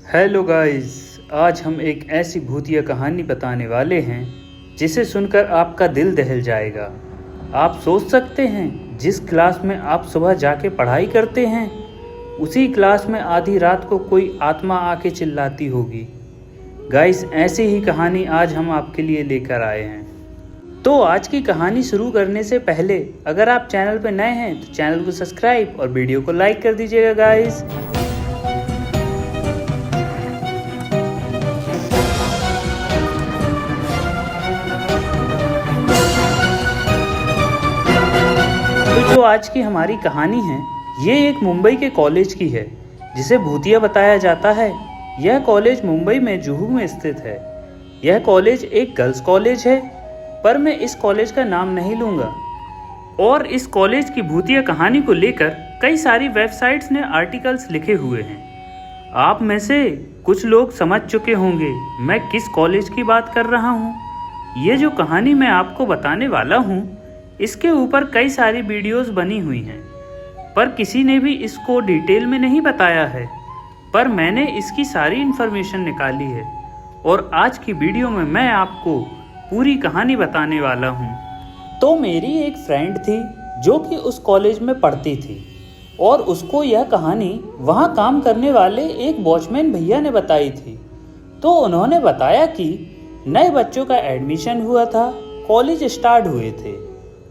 Hello guys, आज हम एक ऐसी भूतिया कहानी बताने वाले हैं जिसे सुनकर आपका दिल दहल जाएगा। आप सोच सकते हैं जिस क्लास में आप सुबह जाके पढ़ाई करते हैं उसी क्लास में आधी रात को कोई आत्मा आके चिल्लाती होगी। गाइस, ऐसी ही कहानी आज हम आपके लिए लेकर आए हैं। तो आज की कहानी शुरू करने से पहले अगर आप चैनल पर नए हैं तो चैनल को सब्सक्राइब और वीडियो को लाइक कर दीजिएगा गाइस। तो जो आज की हमारी कहानी है ये एक मुंबई के कॉलेज की है जिसे भूतिया बताया जाता है। यह कॉलेज मुंबई में जुहू में स्थित है। यह कॉलेज एक गर्ल्स कॉलेज है, पर मैं इस कॉलेज का नाम नहीं लूँगा। और इस कॉलेज की भूतिया कहानी को लेकर कई सारी वेबसाइट्स ने आर्टिकल्स लिखे हुए हैं। आप में से कुछ लोग समझ चुके होंगे मैं किस कॉलेज की बात कर रहा हूँ। ये जो कहानी मैं आपको बताने वाला हूँ इसके ऊपर कई सारी वीडियोस बनी हुई हैं, पर किसी ने भी इसको डिटेल में नहीं बताया है। पर मैंने इसकी सारी इन्फॉर्मेशन निकाली है और आज की वीडियो में मैं आपको पूरी कहानी बताने वाला हूँ। तो मेरी एक फ्रेंड थी जो कि उस कॉलेज में पढ़ती थी और उसको यह कहानी वहाँ काम करने वाले एक वॉचमैन भैया ने बताई थी। तो उन्होंने बताया कि नए बच्चों का एडमिशन हुआ था, कॉलेज स्टार्ट हुए थे।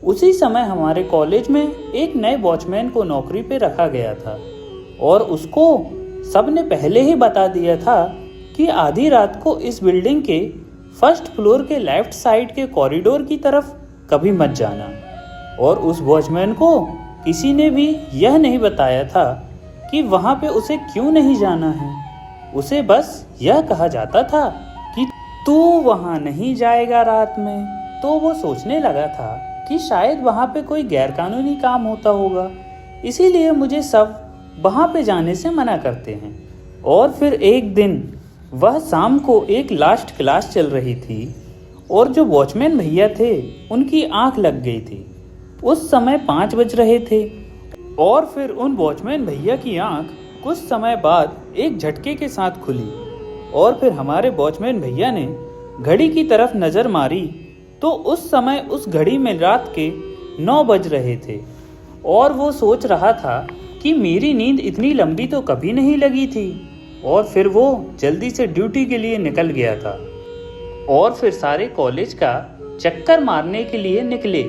उसी समय हमारे कॉलेज में एक नए वॉचमैन को नौकरी पे रखा गया था और उसको सबने पहले ही बता दिया था कि आधी रात को इस बिल्डिंग के फर्स्ट फ्लोर के लेफ्ट साइड के कॉरिडोर की तरफ कभी मत जाना। और उस वॉचमैन को किसी ने भी यह नहीं बताया था कि वहाँ पे उसे क्यों नहीं जाना है। उसे बस यह कहा जाता था कि तू वहाँ नहीं जाएगा रात में। तो वो सोचने लगा था कि शायद वहाँ पे कोई गैरकानूनी काम होता होगा, इसीलिए मुझे सब वहाँ पे जाने से मना करते हैं। और फिर एक दिन वह शाम को एक लास्ट क्लास चल रही थी और जो वॉचमैन भैया थे उनकी आंख लग गई थी। उस समय 5 बज रहे थे और फिर उन वॉचमैन भैया की आंख कुछ समय बाद एक झटके के साथ खुली और फिर हमारे वॉचमैन भैया ने घड़ी की तरफ नज़र मारी तो उस समय उस घड़ी में रात के 9 बज रहे थे और वो सोच रहा था कि मेरी नींद इतनी लंबी तो कभी नहीं लगी थी। और फिर वो जल्दी से ड्यूटी के लिए निकल गया था और फिर सारे कॉलेज का चक्कर मारने के लिए निकले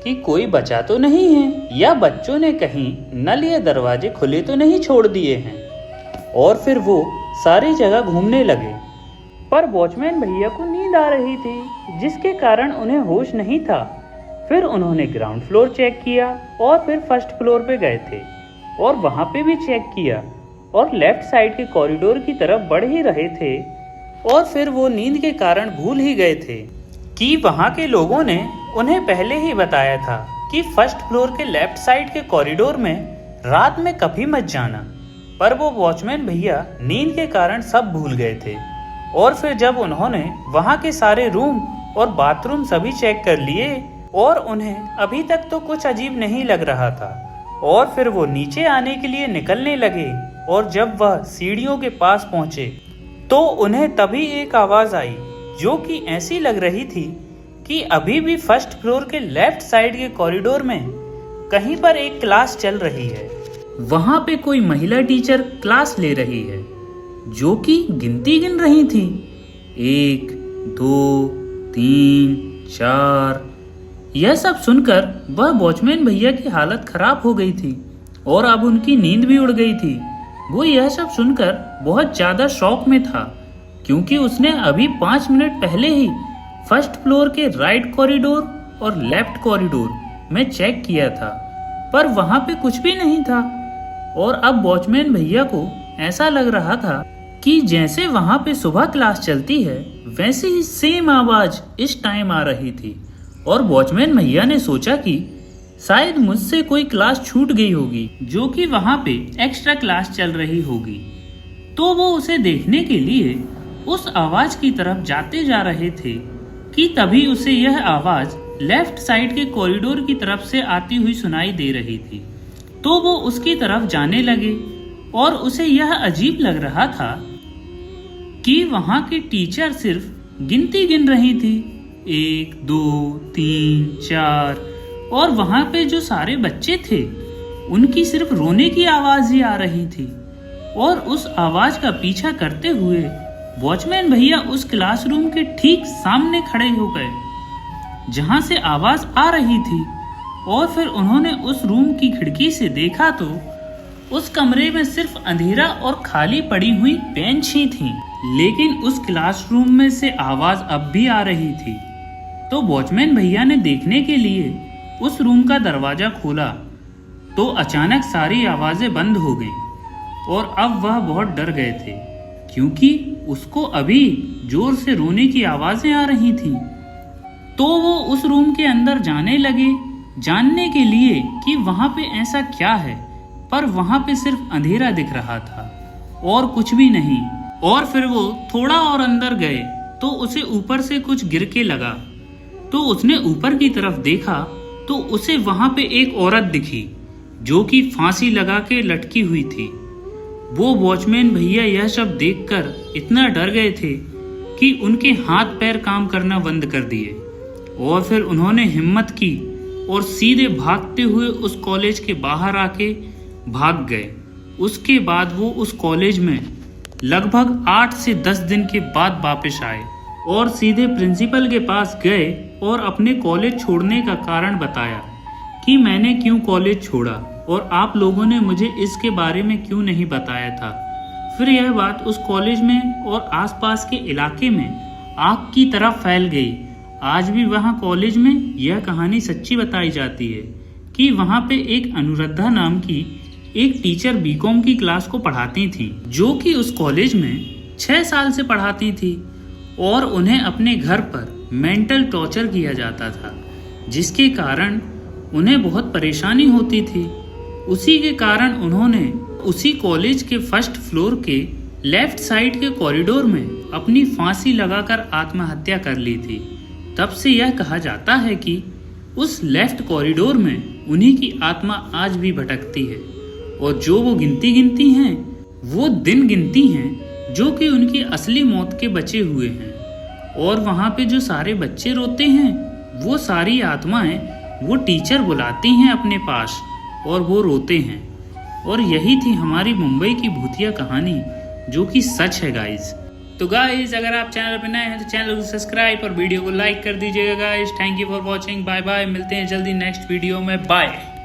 कि कोई बचा तो नहीं है या बच्चों ने कहीं नल या दरवाजे खुले तो नहीं छोड़ दिए हैं। और फिर वो सारी जगह घूमने लगे, पर वॉचमैन भैया को नींद आ रही थी जिसके कारण उन्हें होश नहीं था। फिर उन्होंने ग्राउंड फ्लोर चेक किया और फिर फर्स्ट फ्लोर पे गए थे और वहाँ पे भी चेक किया और लेफ्ट साइड के कॉरिडोर की तरफ बढ़ ही रहे थे। और फिर वो नींद के कारण भूल ही गए थे कि वहाँ के लोगों ने उन्हें पहले ही बताया था कि फर्स्ट फ्लोर के लेफ्ट साइड के कॉरिडोर में रात में कभी मत जाना। पर वो वॉचमैन भैया नींद के कारण सब भूल गए थे। और फिर जब उन्होंने वहाँ के सारे रूम और बाथरूम सभी चेक कर लिए और उन्हें अभी तक तो कुछ अजीब नहीं लग रहा था और फिर वो नीचे आने के लिए निकलने लगे। और जब वह सीढ़ियों के पास पहुंचे तो उन्हें तभी एक आवाज़ आई जो कि ऐसी लग रही थी कि अभी भी फर्स्ट फ्लोर के लेफ्ट साइड के कॉरिडोर में कहीं पर एक क्लास चल रही है। वहाँ पे कोई महिला टीचर क्लास ले रही है जो कि गिनती गिन रही थी, 1 2 3 4। यह सब सुनकर वह वॉचमैन भैया की हालत खराब हो गई थी और अब उनकी नींद भी उड़ गई थी। वो यह सब सुनकर बहुत ज़्यादा शॉक में था क्योंकि उसने अभी 5 मिनट पहले ही फर्स्ट फ्लोर के राइट कॉरिडोर और लेफ्ट कॉरिडोर में चेक किया था, पर वहाँ पे कुछ भी नहीं था। और अब वॉचमैन भैया को ऐसा लग रहा था कि जैसे वहाँ पे सुबह क्लास चलती है वैसे ही सेम आवाज़ इस टाइम आ रही थी। और वॉचमैन भैया ने सोचा कि शायद मुझसे कोई क्लास छूट गई होगी जो कि वहाँ पे एक्स्ट्रा क्लास चल रही होगी। तो वो उसे देखने के लिए उस आवाज़ की तरफ जाते जा रहे थे कि तभी उसे यह आवाज़ लेफ्ट साइड के कॉरिडोर की तरफ से आती हुई सुनाई दे रही थी। तो वो उसकी तरफ जाने लगे और उसे यह अजीब लग रहा था कि वहां की टीचर सिर्फ गिनती गिन रही थी, 1 2 3 4, और वहां पे जो सारे बच्चे थे उनकी सिर्फ रोने की आवाज ही आ रही थी। और उस आवाज का पीछा करते हुए वॉचमैन भैया उस क्लासरूम के ठीक सामने खड़े हो गए जहां से आवाज आ रही थी। और फिर उन्होंने उस रूम की खिड़की से देखा तो उस कमरे में सिर्फ अंधेरा और खाली पड़ी हुई बेंच ही थी, लेकिन उस क्लासरूम में से आवाज अब भी आ रही थी। तो वॉचमैन भैया ने देखने के लिए उस रूम का दरवाजा खोला तो अचानक सारी आवाजें बंद हो गईं और अब वह बहुत डर गए थे क्योंकि उसको अभी जोर से रोने की आवाजें आ रही थीं। तो वो उस रूम के अंदर जाने लगे जानने के लिए कि वहां पे ऐसा क्या है, पर वहां पे सिर्फ अंधेरा दिख रहा था और कुछ भी नहीं। और फिर वो थोड़ा और अंदर गए तो उसे ऊपर से कुछ गिर के लगा। तो उसने ऊपर की तरफ देखा तो उसे वहां पे एक औरत दिखी जो कि फांसी लगा के लटकी हुई थी। वो वॉचमैन भैया यह सब देखकर इतना डर गए थे कि उनके हाथ पैर काम करना बंद कर दिए और फिर उन्होंने हिम्मत की और सीधे भागते हुए उस कॉलेज के बाहर आके भाग गए। उसके बाद वो उस कॉलेज में लगभग 8 से 10 दिन के बाद वापस आए और सीधे प्रिंसिपल के पास गए और अपने कॉलेज छोड़ने का कारण बताया कि मैंने क्यों कॉलेज छोड़ा और आप लोगों ने मुझे इसके बारे में क्यों नहीं बताया था। फिर यह बात उस कॉलेज में और आसपास के इलाके में आग की तरह फैल गई। आज भी वहाँ कॉलेज में यह कहानी सच्ची बताई जाती है कि वहाँ पे एक अनुराधा नाम की एक टीचर बीकॉम की क्लास को पढ़ाती थी, जो कि उस कॉलेज में 6 साल से पढ़ाती थी और उन्हें अपने घर पर मेंटल टॉर्चर किया जाता था, जिसके कारण उन्हें बहुत परेशानी होती थी। उसी के कारण उन्होंने उसी कॉलेज के फर्स्ट फ्लोर के लेफ्ट साइड के कॉरिडोर में अपनी फांसी लगाकर आत्महत्या कर ली थी। तब से यह कहा जाता है कि उस लेफ्ट कॉरिडोर में उन्हीं की आत्मा आज भी भटकती है और जो वो गिनती गिनती हैं वो दिन गिनती हैं जो कि उनकी असली मौत के बचे हुए हैं। और वहाँ पे जो सारे बच्चे रोते हैं वो सारी आत्माएं वो टीचर बुलाती हैं अपने पास और वो रोते हैं। और यही थी हमारी मुंबई की भूतिया कहानी जो कि सच है गाइज। तो गाइज अगर आप चैनल पर नए हैं तो चैनल को सब्सक्राइब और वीडियो को लाइक कर दीजिएगा guys. Thank you for watching, bye bye. मिलते हैं जल्दी नेक्स्ट वीडियो में, बाय।